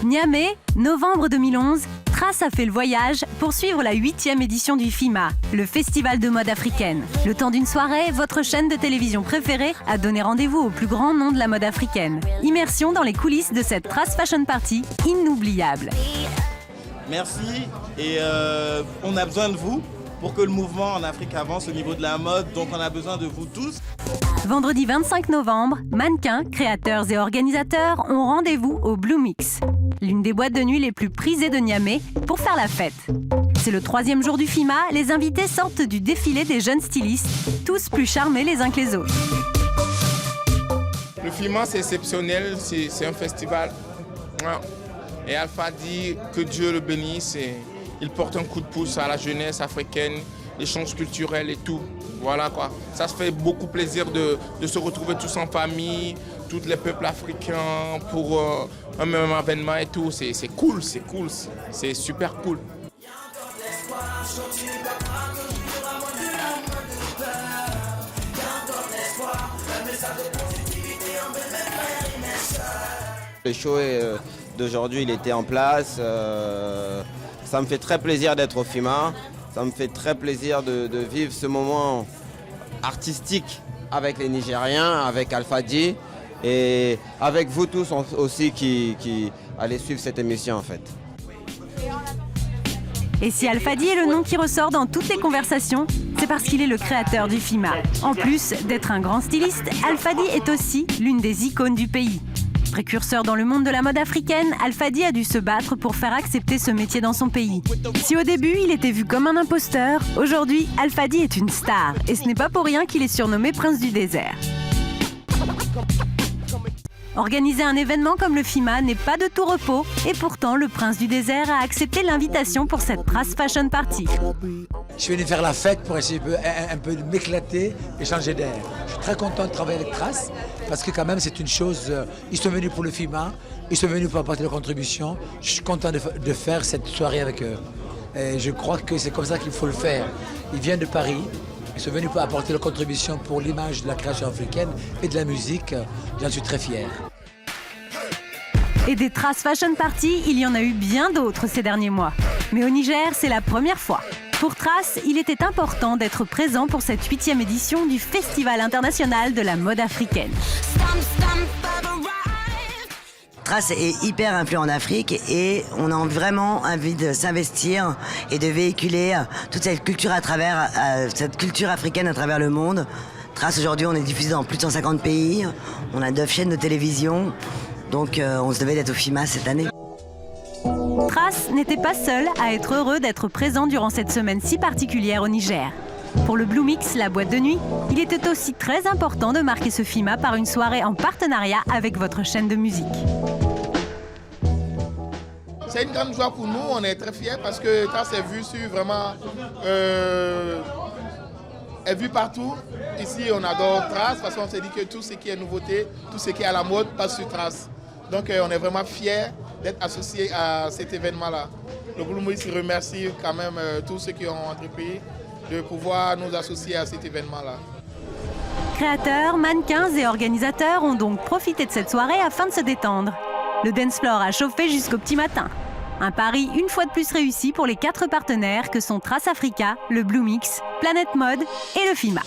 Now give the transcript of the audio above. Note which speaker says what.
Speaker 1: Niamey, novembre 2011, Trace a fait le voyage pour suivre la 8e édition du FIMA, le festival de mode africaine. Le temps d'une soirée, votre chaîne de télévision préférée a donné rendez-vous au plus grand nom de la mode africaine. Immersion dans les coulisses de cette Trace Fashion Party inoubliable.
Speaker 2: Merci et on a besoin de vous pour que le mouvement en Afrique avance au niveau de la mode, donc on a besoin de vous tous.
Speaker 1: Vendredi 25 novembre, mannequins, créateurs et organisateurs ont rendez-vous au Blue Mix, l'une des boîtes de nuit les plus prisées de Niamey, pour faire la fête. C'est le 3e jour du FIMA, les invités sortent du défilé des jeunes stylistes, tous plus charmés les uns que les autres.
Speaker 3: Le FIMA, c'est exceptionnel, c'est un festival. Et Alpha dit que Dieu le bénisse. Il porte un coup de pouce à la jeunesse africaine, l'échange culturel et tout. Voilà quoi. Ça se fait beaucoup plaisir de se retrouver tous en famille, tous les peuples africains pour un même événement et tout. C'est cool, c'est super cool.
Speaker 4: Le show d'aujourd'hui, il était en place. Ça me fait très plaisir d'être au FIMA. Ça me fait très plaisir de vivre ce moment artistique avec les Nigériens, avec Alpha D et avec vous tous aussi qui allez suivre cette émission en fait.
Speaker 1: Et si Alpha D est le nom qui ressort dans toutes les conversations, c'est parce qu'il est le créateur du FIMA. En plus d'être un grand styliste, Alpha D est aussi l'une des icônes du pays. Précurseur dans le monde de la mode africaine, Alpha D a dû se battre pour faire accepter ce métier dans son pays. Si au début, il était vu comme un imposteur, aujourd'hui, Alpha D est une star. Et ce n'est pas pour rien qu'il est surnommé Prince du désert. Organiser un événement comme le FIMA n'est pas de tout repos, et pourtant, le Prince du désert a accepté l'invitation pour cette Trace Fashion Party.
Speaker 5: Je suis venu faire la fête pour essayer un peu de m'éclater et changer d'air. Je suis très content de travailler avec Trace parce que quand même c'est une chose, ils sont venus pour le FIMA, ils sont venus pour apporter leur contribution. Je suis content de faire cette soirée avec eux. Et je crois que c'est comme ça qu'il faut le faire. Ils viennent de Paris, ils sont venus pour apporter leur contribution pour l'image de la création africaine et de la musique. J'en suis très fier.
Speaker 1: Et des Trace Fashion Party, il y en a eu bien d'autres ces derniers mois. Mais au Niger, c'est la première fois. Pour Trace, il était important d'être présent pour cette 8e édition du Festival international de la mode africaine.
Speaker 6: Trace est hyper influent en Afrique et on a vraiment envie de s'investir et de véhiculer toute cette culture cette culture africaine à travers le monde. Trace, aujourd'hui, on est diffusé dans plus de 150 pays. On a 9 chaînes de télévision. Donc on se devait d'être au FIMA cette année.
Speaker 1: Trace n'était pas seul à être heureux d'être présent durant cette semaine si particulière au Niger. Pour le Blue Mix, la boîte de nuit, il était aussi très important de marquer ce FIMA par une soirée en partenariat avec votre chaîne de musique.
Speaker 3: C'est une grande joie pour nous, on est très fiers parce que Trace est vue sur vraiment... est vue partout. Ici, on adore Trace parce qu'on s'est dit que tout ce qui est nouveauté, tout ce qui est à la mode passe sur Trace. Donc on est vraiment fiers d'être associés à cet événement-là. Le Blue Mix remercie quand même tous ceux qui ont entrepris de pouvoir nous associer à cet événement-là.
Speaker 1: Créateurs, mannequins et organisateurs ont donc profité de cette soirée afin de se détendre. Le dance floor a chauffé jusqu'au petit matin. Un pari une fois de plus réussi pour les 4 partenaires que sont Trace Africa, le Blue Mix, Planète Mode et le FIMA.